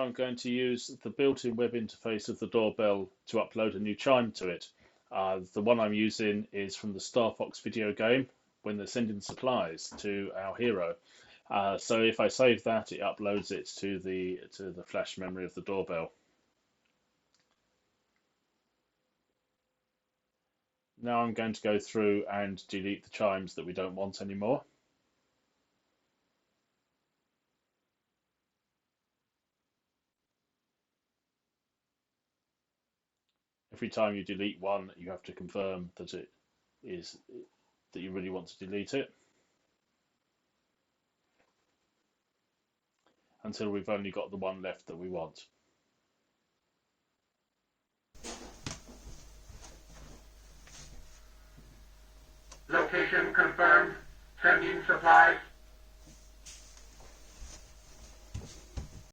I'm going to use the built-in web interface of the doorbell to upload a new chime to it. The one I'm using is from the Star Fox video game when they're sending supplies to our hero. So if I save that, it uploads it to the flash memory of the doorbell. Now I'm going to go through and delete the chimes that we don't want anymore. Every time you delete one, you have to confirm that you really want to delete it, until we've only got the one left that we want. Location confirmed. Sending supplies.